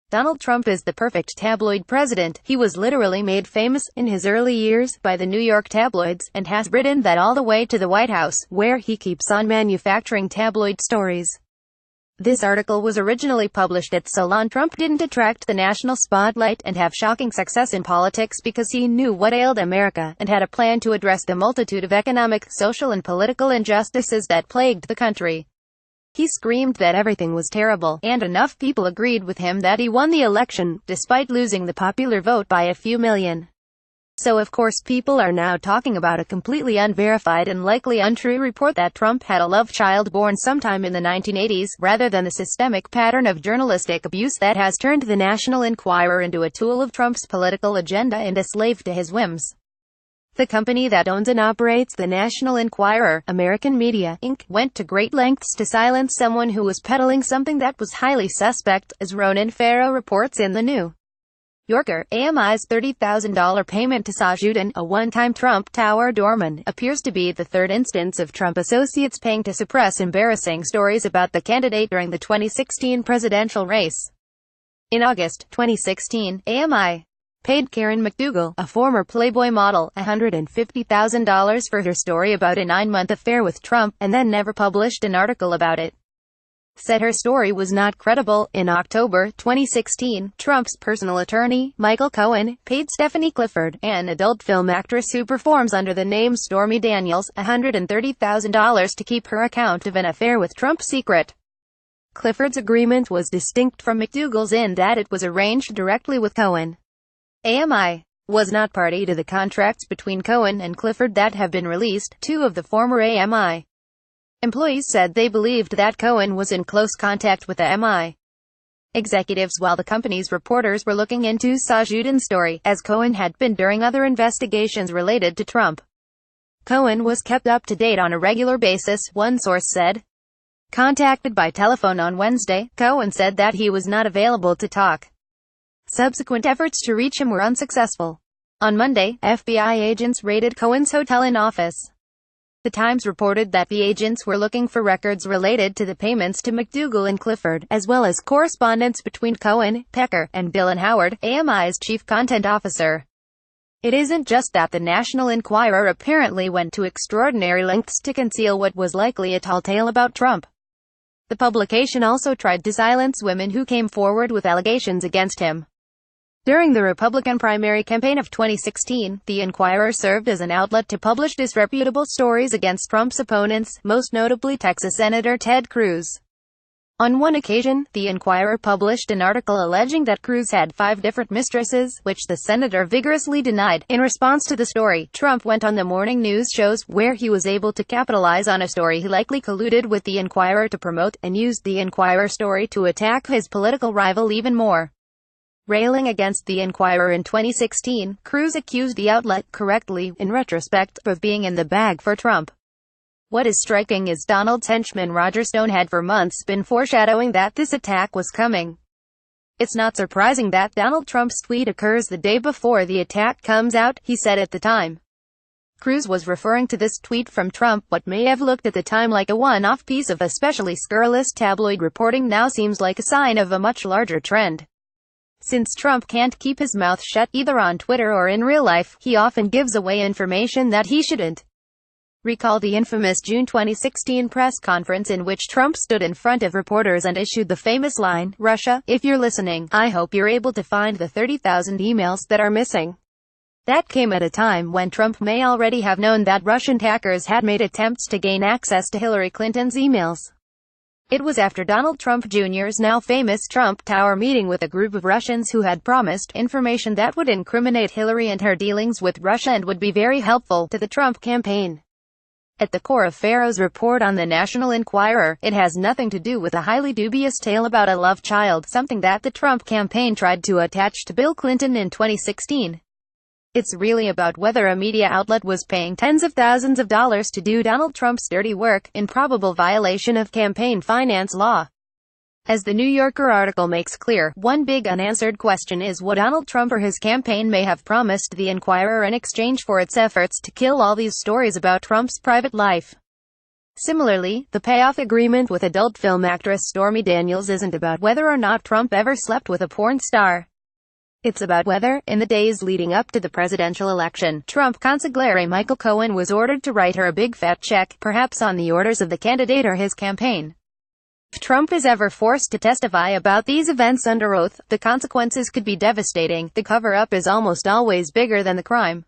Donald Trump is the perfect tabloid president. He was literally made famous, in his early years, by the New York tabloids, and has ridden that all the way to the White House, where he keeps on manufacturing tabloid stories. This article was originally published at Salon. Trump didn't attract the national spotlight and have shocking success in politics because he knew what ailed America, and had a plan to address the multitude of economic, social and political injustices that plagued the country. He screamed that everything was terrible, and enough people agreed with him that he won the election, despite losing the popular vote by a few million. So of course people are now talking about a completely unverified and likely untrue report that Trump had a love child born sometime in the 1980s, rather than the systemic pattern of journalistic abuse that has turned the National Enquirer into a tool of Trump's political agenda and a slave to his whims. The company that owns and operates the National Enquirer, American Media, Inc., went to great lengths to silence someone who was peddling something that was highly suspect, as Ronan Farrow reports in The New Yorker. AMI's $30,000 payment to Sajudin, a one-time Trump Tower doorman, appears to be the third instance of Trump associates paying to suppress embarrassing stories about the candidate during the 2016 presidential race. In August 2016, AMI paid Karen McDougal, a former Playboy model, $150,000 for her story about a 9-month affair with Trump, and then never published an article about it. Said her story was not credible. In October 2016, Trump's personal attorney, Michael Cohen, paid Stephanie Clifford, an adult film actress who performs under the name Stormy Daniels, $130,000 to keep her account of an affair with Trump secret. Clifford's agreement was distinct from McDougal's in that it was arranged directly with Cohen. AMI was not party to the contracts between Cohen and Clifford that have been released. Two of the former AMI employees said they believed that Cohen was in close contact with the AMI executives while the company's reporters were looking into Sajudin's story, as Cohen had been during other investigations related to Trump. Cohen was kept up to date on a regular basis, one source said. Contacted by telephone on Wednesday, Cohen said that he was not available to talk. Subsequent efforts to reach him were unsuccessful. On Monday, FBI agents raided Cohen's hotel and office. The Times reported that the agents were looking for records related to the payments to McDougal and Clifford, as well as correspondence between Cohen, Pecker, and Dylan Howard, AMI's chief content officer. It isn't just that the National Enquirer apparently went to extraordinary lengths to conceal what was likely a tall tale about Trump. The publication also tried to silence women who came forward with allegations against him. During the Republican primary campaign of 2016, the Enquirer served as an outlet to publish disreputable stories against Trump's opponents, most notably Texas Senator Ted Cruz. On one occasion, the Enquirer published an article alleging that Cruz had 5 different mistresses, which the senator vigorously denied. In response to the story, Trump went on the morning news shows, where he was able to capitalize on a story he likely colluded with the Enquirer to promote, and used the Enquirer story to attack his political rival even more. Railing against the Enquirer in 2016, Cruz accused the outlet, correctly, in retrospect, of being in the bag for Trump. What is striking is Donald's henchman Roger Stone had for months been foreshadowing that this attack was coming. It's not surprising that Donald Trump's tweet occurs the day before the attack comes out, he said at the time. Cruz was referring to this tweet from Trump. What may have looked at the time like a one-off piece of especially scurrilous tabloid reporting now seems like a sign of a much larger trend. Since Trump can't keep his mouth shut, either on Twitter or in real life, he often gives away information that he shouldn't. Recall the infamous June 2016 press conference in which Trump stood in front of reporters and issued the famous line, "Russia, if you're listening, I hope you're able to find the 30,000 emails that are missing." That came at a time when Trump may already have known that Russian hackers had made attempts to gain access to Hillary Clinton's emails. It was after Donald Trump Jr.'s now famous Trump Tower meeting with a group of Russians who had promised information that would incriminate Hillary and her dealings with Russia and would be very helpful to the Trump campaign. At the core of Farrow's report on the National Enquirer, it has nothing to do with a highly dubious tale about a love child, something that the Trump campaign tried to attach to Bill Clinton in 2016. It's really about whether a media outlet was paying tens of thousands of dollars to do Donald Trump's dirty work, in probable violation of campaign finance law. As the New Yorker article makes clear, one big unanswered question is what Donald Trump or his campaign may have promised the Enquirer in exchange for its efforts to kill all these stories about Trump's private life. Similarly, the payoff agreement with adult film actress Stormy Daniels isn't about whether or not Trump ever slept with a porn star. It's about whether, in the days leading up to the presidential election, Trump consigliere Michael Cohen was ordered to write her a big fat check, perhaps on the orders of the candidate or his campaign. If Trump is ever forced to testify about these events under oath, the consequences could be devastating. The cover-up is almost always bigger than the crime.